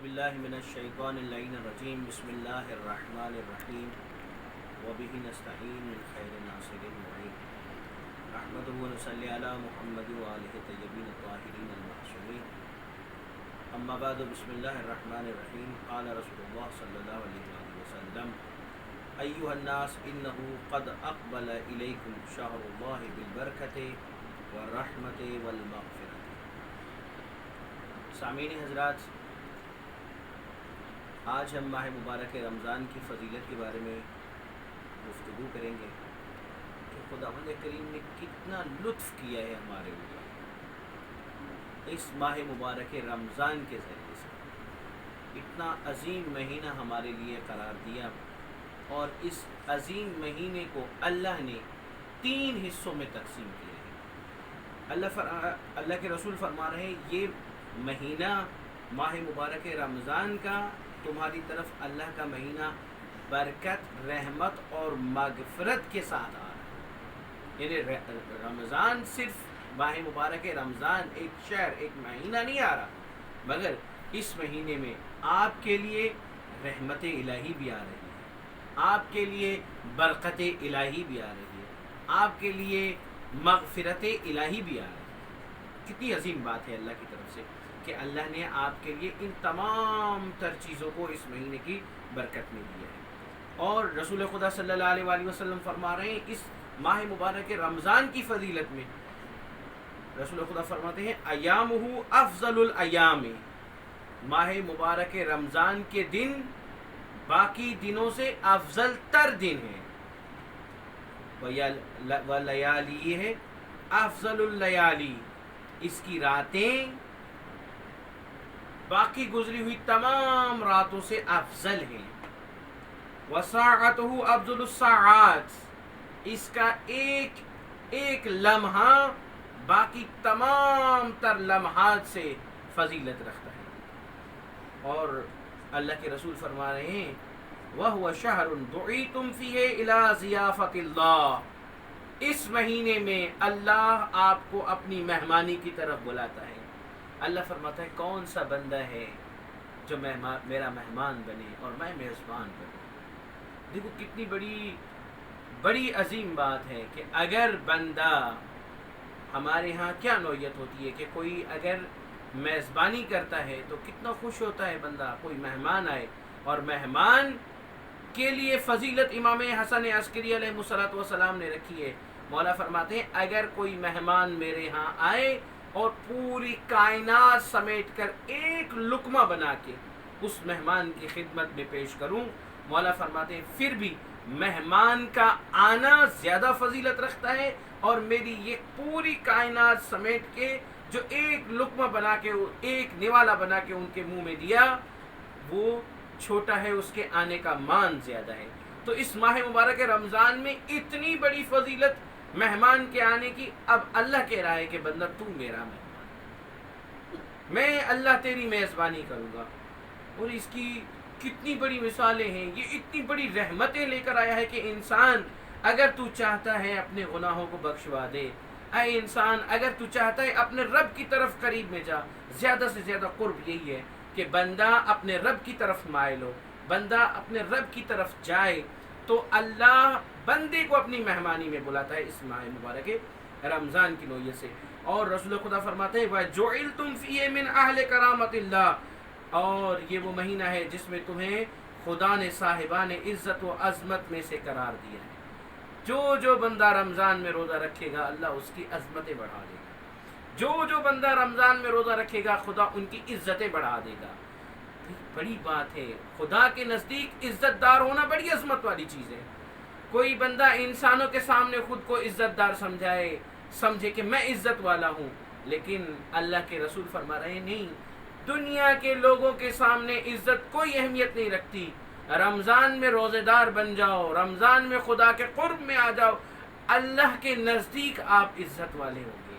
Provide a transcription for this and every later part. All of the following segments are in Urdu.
باللہ من الشیطان اللعین الرجیم بسم اللہ الرحمن الرحیم وبہ نستعین من خیر ناصر معین نحمدہ ونصلی علی محمد وآلہ الطیبین الطاہرین المعصومین اما بعد بسم اللہ الرحمن الرحیم قال رسول اللہ صلی اللہ علیہ وآلہ وسلم ایہا الناس انہ قد اقبل الیکم شہر اللہ بالبرکۃ والرحمۃ والمغفرۃ۔ سامعین حضرات، آج ہم ماہ مبارک رمضان کی فضیلت کے بارے میں گفتگو کریں گے کہ خداوند کریم نے کتنا لطف کیا ہے ہمارے اوپر اس ماہ مبارک رمضان کے ذریعے سے۔ اتنا عظیم مہینہ ہمارے لیے قرار دیا اور اس عظیم مہینے کو اللہ نے 3 حصوں میں تقسیم کیا ہے۔ اللہ کے رسول فرما رہے ہیں، یہ مہینہ ماہ مبارک رمضان کا تمہاری طرف اللہ کا مہینہ برکت، رحمت اور مغفرت کے ساتھ آ رہا ہے۔ یعنی رمضان صرف ماہ مبارک رمضان ایک شہر، ایک مہینہ نہیں آ رہا، مگر اس مہینے میں آپ کے لیے رحمت الہی بھی آ رہی ہے، آپ کے لیے برکت الہی بھی آ رہی ہے، آپ کے لیے مغفرت الہی بھی آ رہی ہے۔ کتنی عظیم بات ہے اللہ کی طرف سے کہ اللہ نے آپ کے لیے ان تمام تر چیزوں کو اس مہینے کی برکت میں دیا ہے۔ اور رسول خدا صلی اللہ علیہ وآلہ وسلم فرما رہے ہیں، اس ماہ مبارک رمضان کی فضیلت میں رسول خدا فرماتے ہیں ایامہ افضل الایام، ماہ مبارک رمضان کے دن باقی دنوں سے افضل تر دن ہیں۔ ولیالی یہ ہے افضل اللیالی، اس کی راتیں باقی گزری ہوئی تمام راتوں سے افضل ہیں۔ وساعتہ افضل الساعات، اس کا ایک ایک لمحہ باقی تمام تر لمحات سے فضیلت رکھتا ہے۔ اور اللہ کے رسول فرما رہے ہیں وَهُوَ شَهْرٌ دُعِيتُمْ فِيهِ إِلَىٰ ضِيَافَةِ اللَّهِ، اس مہینے میں اللہ آپ کو اپنی مہمانی کی طرف بلاتا ہے۔ اللہ فرماتا ہے کون سا بندہ ہے جو میرا مہمان بنے اور میں میزبان بنوں۔ دیکھو کتنی بڑی عظیم بات ہے کہ اگر بندہ، ہمارے ہاں کیا نوعیت ہوتی ہے کہ کوئی اگر میزبانی کرتا ہے تو کتنا خوش ہوتا ہے بندہ، کوئی مہمان آئے، اور مہمان کے لیے فضیلت امام حسن عسکری علیہ السلام نے رکھی ہے۔ مولا فرماتے ہیں اگر کوئی مہمان میرے ہاں آئے اور پوری کائنات سمیٹ کر ایک لقمہ بنا کے اس مہمان کی خدمت میں پیش کروں، مولا فرماتے ہیں پھر بھی مہمان کا آنا زیادہ فضیلت رکھتا ہے، اور میری یہ پوری کائنات سمیٹ کے جو ایک لقمہ بنا کے، ایک نوالا بنا کے ان کے منہ میں دیا، وہ چھوٹا ہے، اس کے آنے کا مان زیادہ ہے۔ تو اس ماہ مبارک رمضان میں اتنی بڑی فضیلت مہمان کے آنے کی، اب اللہ کہہ رہا ہے کہ بندہ تو میرا مہمان، میں اللہ تیری میزبانی کروں گا۔ اور اس کی کتنی بڑی مثالیں ہیں، یہ اتنی بڑی رحمتیں لے کر آیا ہے کہ انسان اگر تو چاہتا ہے اپنے گناہوں کو بخشوا دے، اے انسان اگر تو چاہتا ہے اپنے رب کی طرف قریب میں جا، زیادہ سے زیادہ قرب یہی ہے کہ بندہ اپنے رب کی طرف مائل ہو، بندہ اپنے رب کی طرف جائے، تو اللہ بندے کو اپنی مہمانی میں بلاتا ہے اس ماہ مبارک رمضان کی نوعیت سے۔ اور رسول خدا فرماتے ہیں وَجُعِلْتُمْ فِيهِ مِنْ أَهْلِ كَرَامَةِ اللَّهِ، اور یہ وہ مہینہ ہے جس میں تمہیں خدا نے صاحبان عزت و عظمت میں سے قرار دیا ہے۔ جو بندہ رمضان میں روزہ رکھے گا اللہ اس کی عظمتیں بڑھا دے گا، جو بندہ رمضان میں روزہ رکھے گا خدا ان کی عزتیں بڑھا دے گا۔ بڑی بات ہے، خدا کے نزدیک عزت دار ہونا بڑی عظمت والی چیز ہے۔ کوئی بندہ انسانوں کے سامنے خود کو عزت دار سمجھے کہ میں عزت والا ہوں، لیکن اللہ کے رسول فرما رہے ہیں نہیں، دنیا کے لوگوں کے سامنے عزت کوئی اہمیت نہیں رکھتی۔ رمضان میں روزے دار بن جاؤ، رمضان میں خدا کے قرب میں آ جاؤ، اللہ کے نزدیک آپ عزت والے ہوں گے۔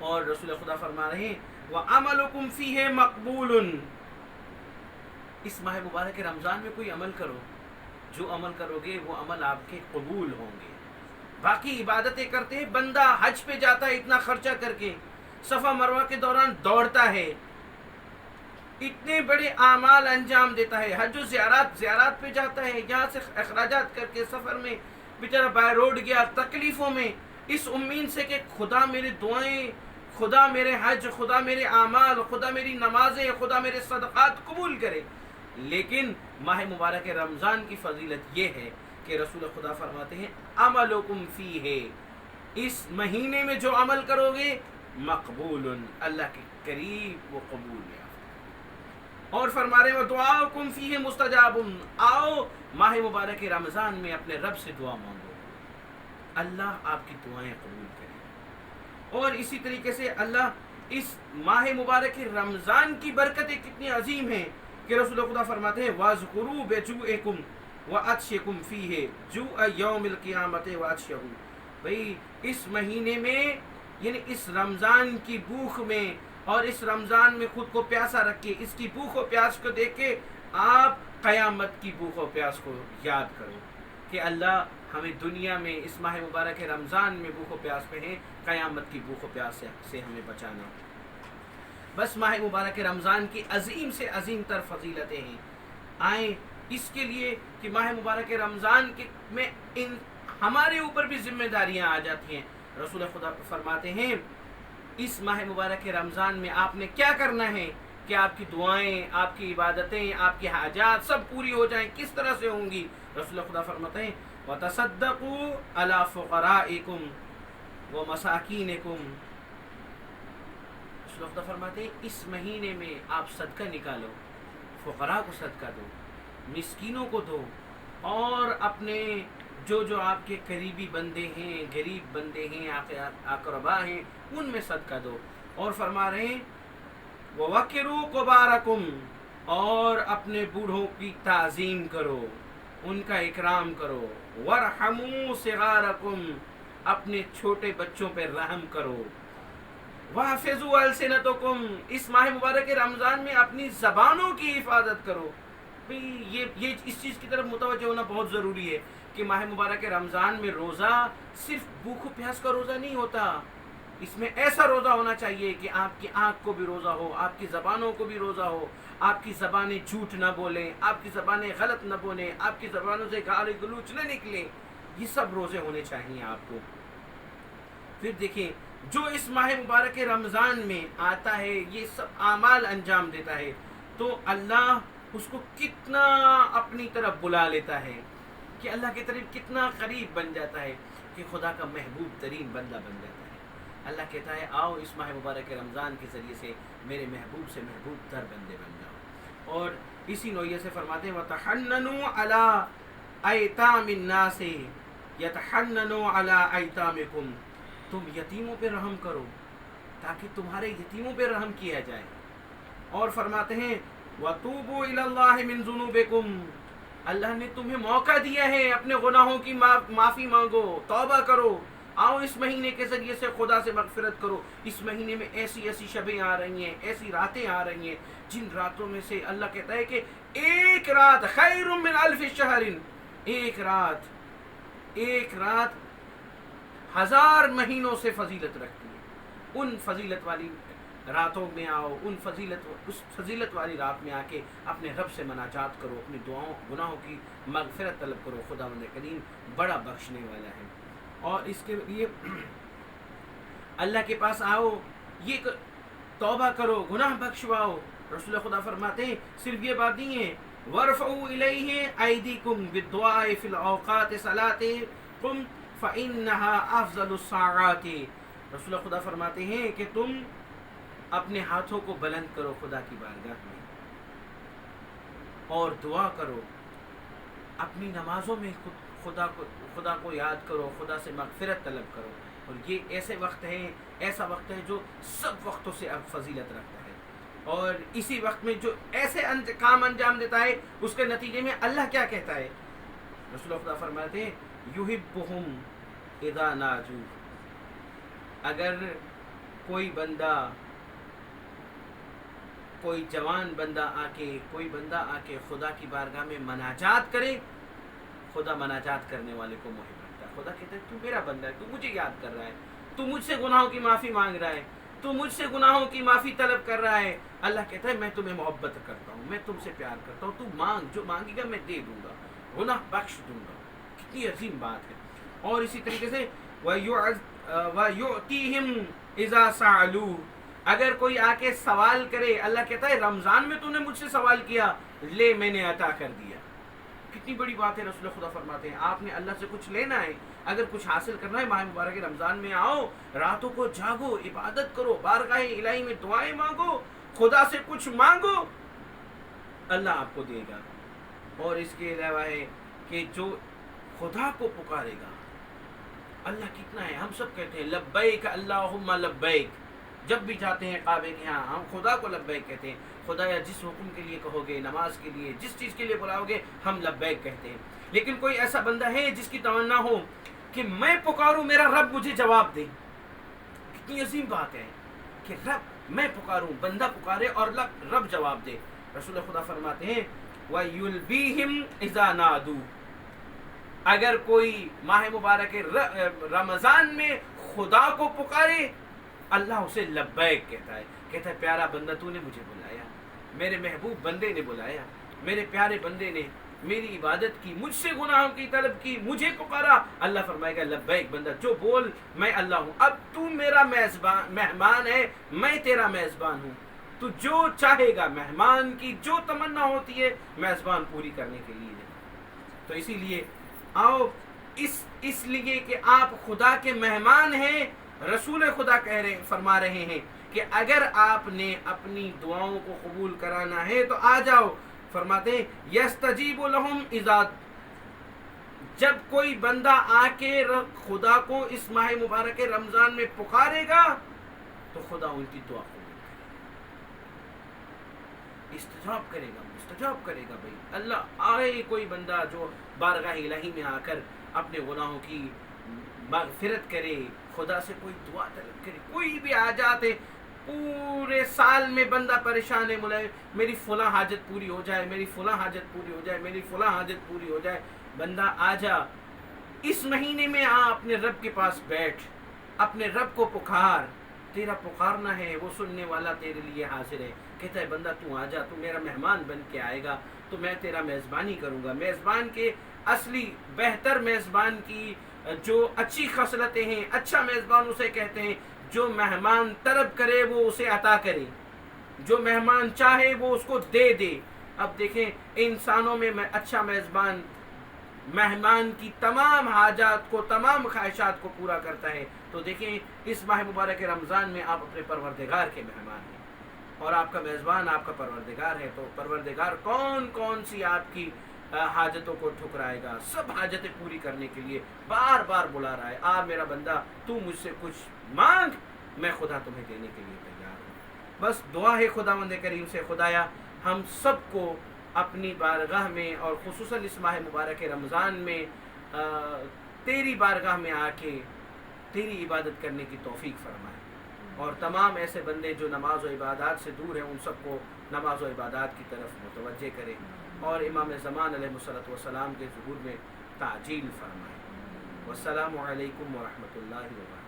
اور رسول خدا فرما رہے ہیں وَعَمَلُكُمْ فِيهِ مَقْبُولٌ، اس ماہ مبارک رمضان میں کوئی عمل کرو، جو عمل کرو گے وہ عمل آپ کے قبول ہوں گے۔ باقی عبادتیں کرتے ہیں، بندہ حج پہ جاتا ہے اتنا خرچہ کر کے، صفا مروہ کے دوران دوڑتا ہے، اتنے بڑے اعمال انجام دیتا ہے، حج و زیارات پہ جاتا ہے، یہاں سے اخراجات کر کے سفر میں بیچارہ بائی روڈ گیا تکلیفوں میں، اس امید سے کہ خدا میری دعائیں، خدا میرے حج، خدا میرے اعمال، خدا میری نمازیں، خدا میرے صدقات قبول کرے۔ لیکن ماہ مبارک رمضان کی فضیلت یہ ہے کہ رسول خدا فرماتے ہیں عملکم فیہ، اس مہینے میں جو عمل کرو گے مقبول، اللہ کے قریب وہ قبول ہے۔ اور فرما رہے ہیں وَدُعَاؤُكُمْ فِيهِ مُسْتَجَابٌ، آؤ ماہ مبارک رمضان میں اپنے رب سے دعا مانگو، اللہ آپ کی دعائیں قبول کرے۔ اور اسی طریقے سے اللہ اس ماہ مبارک رمضان کی برکتیں کتنی عظیم ہیں کہ رسول خدا فرماتے ہیں وَاذْكُرُوا بِجُوعِكُمْ وَعَطْشِكُمْ فِيهِ جُوعَ يَوْمِ الْقِيَامَةِ وَعَطْشَهُ، بھئی اس مہینے میں یعنی اس رمضان کی بھوک میں اور اس رمضان میں خود کو پیاسا رکھ کے، اس کی بھوک و پیاس کو دیکھ کے آپ قیامت کی بھوک و پیاس کو یاد کرو کہ اللہ ہمیں دنیا میں اس ماہ مبارک رمضان میں بھوک و پیاس پہ ہیں، قیامت کی بھوک و پیاس سے ہمیں بچانا۔ بس ماہ مبارک رمضان کی عظیم سے عظیم تر فضیلتیں ہیں، آئیں اس کے لیے کہ ماہ مبارک رمضان میں ہمارے اوپر بھی ذمہ داریاں آ جاتی ہیں۔ رسول خدا فرماتے ہیں اس ماہ مبارک رمضان میں آپ نے کیا کرنا ہے کہ آپ کی دعائیں، آپ کی عبادتیں، آپ کی حاجات سب پوری ہو جائیں، کس طرح سے ہوں گی؟ رسول خدا فرماتے ہیں وَتَصَدَّقُوا عَلَى فُقَرَائِكُمْ وَمَسَاكِينِكُمْ، رسول خدا فرماتے ہیں اس مہینے میں آپ صدقہ نکالو، فقراء کو صدقہ دو، مسکینوں کو دو، اور اپنے جو آپ کے قریبی بندے ہیں، غریب بندے ہیں، اقربا ہیں، ان میں صدقہ دو۔ اور فرما رہے ہیں وَوَقِّرُوا كُبَارَكُمْ، اور اپنے بوڑھوں کی تعظیم کرو، ان کا اکرام کرو، وَارْحَمُوا صِغَارَكُمْ، اپنے چھوٹے بچوں پہ رحم کرو، وَحَفِظُوا أَلْسِنَتَكُمْ، اس ماہ مبارک رمضان میں اپنی زبانوں کی حفاظت کرو۔ یہ اس چیز کی طرف متوجہ ہونا بہت ضروری ہے کہ ماہ مبارک رمضان میں روزہ صرف بھوک و پیاس کا روزہ نہیں ہوتا، اس میں ایسا روزہ ہونا چاہیے کہ آپ کی آنکھ کو بھی روزہ ہو، آپ کی زبانوں کو بھی روزہ ہو، آپ کی زبانیں جھوٹ نہ بولیں، آپ کی زبانیں غلط نہ بولیں، آپ کی زبانوں سے گالی گلوچ نہ نکلیں، یہ سب روزے ہونے چاہیے آپ کو۔ پھر دیکھیں جو اس ماہ مبارک رمضان میں آتا ہے، یہ سب اعمال انجام دیتا ہے، تو اللہ اس کو کتنا اپنی طرف بلا لیتا ہے کہ اللہ کی طرف کتنا قریب بن جاتا ہے کہ خدا کا محبوب ترین بندہ بن جاتا ہے۔ اللہ کہتا ہے آؤ اس ماہ مبارک رمضان کے ذریعے سے میرے محبوب سے محبوب تر بندے بن جاؤ۔ اور اسی نوعیت سے فرماتے ہیں وَتَحَنَّنُوا عَلَىٰ أَيْتَامِ النَّاسِ يَتَحَنَّنُوا عَلَىٰ أَيْتَامِكُمْ، تم یتیموں پہ رحم کرو تاکہ تمہارے یتیموں پہ رحم کیا جائے۔ اور فرماتے ہیں وَتُوبُوا إِلَى اللَّهِ مِن ذُنُوبِكُمْ، اللہ نے تمہیں موقع دیا ہے اپنے گناہوں کی معافی مانگو، توبہ کرو، آؤ اس مہینے کے ذریعے سے خدا سے مغفرت کرو۔ اس مہینے میں ایسی ایسی شبیں آ رہی ہیں، ایسی راتیں آ رہی ہیں جن راتوں میں سے اللہ کہتا ہے کہ ایک رات خیر من الف شہر، ایک رات 1000 مہینوں سے فضیلت رکھتی ہے۔ ان فضیلت والی راتوں میں آؤ، اس فضیلت والی رات میں آ کے اپنے رب سے مناجات کرو، اپنی دعاؤں گناہوں کی مغفرت طلب کرو، خداوند کریم بڑا بخشنے والا ہے۔ اور اس کے لیے اللہ کے پاس آؤ، یہ توبہ کرو، گناہ بخشواؤ۔ رسول خدا فرماتے ہیں صرف یہ بات نہیں ہے وَارْفَعُوا إِلَيْهِ أَيْدِيكُمْ بِالدُّعَاءِ فِي الْأَوْقَاتِ صَلَاتِكُمْ فَإِنَّهَا أَفْضَلُ السَّاعَاتِ، رسول خدا فرماتے ہیں کہ تم اپنے ہاتھوں کو بلند کرو خدا کی بارگاہ میں اور دعا کرو، اپنی نمازوں میں خدا کو یاد کرو، خدا سے مغفرت طلب کرو۔ اور یہ ایسا وقت ہے جو سب وقتوں سے اب فضیلت رکھتا ہے، اور اسی وقت میں جو ایسے کام انجام دیتا ہے اس کے نتیجے میں اللہ کیا کہتا ہے؟ رسول خدا فرماتے ہیں یحبہم اذا ناجو، اگر کوئی جوان بندہ آ کے خدا کی بارگاہ میں مناجات کرے، خدا مناجات کرنے والے کو محب رکھتا ہے۔ خدا کہتا ہے تو میرا بندہ ہے، تو مجھے یاد کر رہا ہے، تو مجھ سے گناہوں کی معافی مانگ رہا ہے، تو تو مجھ سے گناہوں کی معافی طلب کر رہا ہے، اللہ کہتا ہے میں تمہیں محبت کرتا ہوں، میں تم سے پیار کرتا ہوں، تو مانگ، جو مانگے گا میں دے دوں گا، گناہ بخش دوں گا۔ کتنی عظیم بات ہے۔ اور اسی طریقے سے وَيُعْتِيهِمْ إِذَا سَأَلُوهُ، اگر کوئی آ کے سوال کرے، اللہ کہتا ہے رمضان میں تو نے مجھ سے سوال کیا، لے میں نے عطا کر دیا۔ کتنی بڑی بات ہے۔ رسول خدا فرماتے ہیں آپ نے اللہ سے کچھ لینا ہے، اگر کچھ حاصل کرنا ہے، ماہ مبارک رمضان میں آؤ، راتوں کو جاگو، عبادت کرو، بارگاہ الہی میں دعائیں مانگو، خدا سے کچھ مانگو، اللہ آپ کو دے گا۔ اور اس کے علاوہ ہے کہ جو خدا کو پکارے گا، اللہ کتنا ہے، ہم سب کہتے ہیں لبیک اللہم لبیک، جب بھی جاتے ہیں کعبے کے ہاں ہم خدا کو لبیک کہتے ہیں، خدایا جس حکم کے لیے کہو گے، نماز کے لیے، جس چیز کے لیے بلاؤ گے، ہم لبیک کہتے ہیں۔ لیکن کوئی ایسا بندہ ہے جس کی تمنا ہو کہ میں پکاروں میرا رب مجھے جواب دے، کتنی عظیم بات ہے کہ رب، میں پکاروں، بندہ پکارے اور رب جواب دے۔ رسول خدا فرماتے ہیں وَيُلْبِيهِمْ إِذَا نَادُوا، اگر کوئی ماہ مبارک رمضان میں خدا کو پکارے، اللہ اسے لبیک کہتا ہے، کہتا ہے پیارا بندہ تو نے مجھے بلایا، میرے محبوب بندے نے بلایا، میرے پیارے بندے نے میری عبادت کی، مجھ سے گناہوں کی طلب کی، مجھے پکارا، اللہ فرمائے گا لبیک بندہ، جو بول میں اللہ ہوں، اب تو میرا مہمان ہے، میں تیرا میزبان ہوں، تو جو چاہے گا، مہمان کی جو تمنا ہوتی ہے میزبان پوری کرنے کے لیے ہے۔ تو اسی لیے آؤ، اس لیے کہ آپ خدا کے مہمان ہیں، رسول خدا فرما رہے ہیں کہ اگر آپ نے اپنی دعاؤں کو قبول کرانا ہے تو آ جاؤ۔ فرماتے ہیں یستجیب لہم اذا، جب کوئی بندہ آ کے خدا کو اس ماہ مبارک رمضان میں پکارے گا تو خدا ان کی دعا قبول استجاب کرے گا، مستجاب کرے گا۔ بھائی اللہ آئے کوئی بندہ جو بارگاہ الہی میں آ کر اپنے گناہوں کی مغفرت کرے، خدا سے کوئی دعا طلب کرے، کوئی بھی حاجات ہے، پورے سال میں بندہ پریشان ہے، ملائے میری فلاں حاجت پوری ہو جائے، میری فلاں حاجت پوری ہو جائے، میری فلاں حاجت پوری ہو جائے، بندہ آ جا، اس مہینے میں آ، اپنے رب کے پاس بیٹھ، اپنے رب کو پکار، تیرا پکارنا ہے، وہ سننے والا تیرے لیے حاضر ہے۔ کہتا ہے بندہ تو آ جا، تو میرا مہمان بن کے آئے گا تو میں تیرا میزبانی کروں گا۔ میزبان کے اصلی بہتر میزبان کی جو اچھی خصلتیں ہیں، اچھا میزبان اسے کہتے ہیں جو مہمان طلب کرے وہ اسے عطا کرے، جو مہمان چاہے وہ اس کو دے دے۔ اب دیکھیں انسانوں میں اچھا میزبان مہمان کی تمام حاجات کو، تمام خواہشات کو پورا کرتا ہے۔ تو دیکھیں اس ماہ مبارک رمضان میں آپ اپنے پروردگار کے مہمان ہیں اور آپ کا میزبان آپ کا پروردگار ہے، تو پروردگار کون کون سی آپ کی حاجتوں کو ٹھکرائے گا، سب حاجتیں پوری کرنے کے لیے بار بار بلا رہا ہے، آ میرا بندہ تو مجھ سے کچھ مانگ، میں خدا تمہیں دینے کے لیے تیار ہوں۔ بس دعا ہے خداوند کریم سے، خدایا ہم سب کو اپنی بارگاہ میں اور خصوصاً اس ماہ مبارک رمضان میں تیری بارگاہ میں آ کے تیری عبادت کرنے کی توفیق فرمائے، اور تمام ایسے بندے جو نماز و عبادات سے دور ہیں ان سب کو نماز و عبادات کی طرف متوجہ کرے، اور امام زمان علیہ الصلوۃ والسلام کے ظہور میں تعجیل فرمائے۔ والسلام علیکم ورحمۃ اللہ وبرکاتہ۔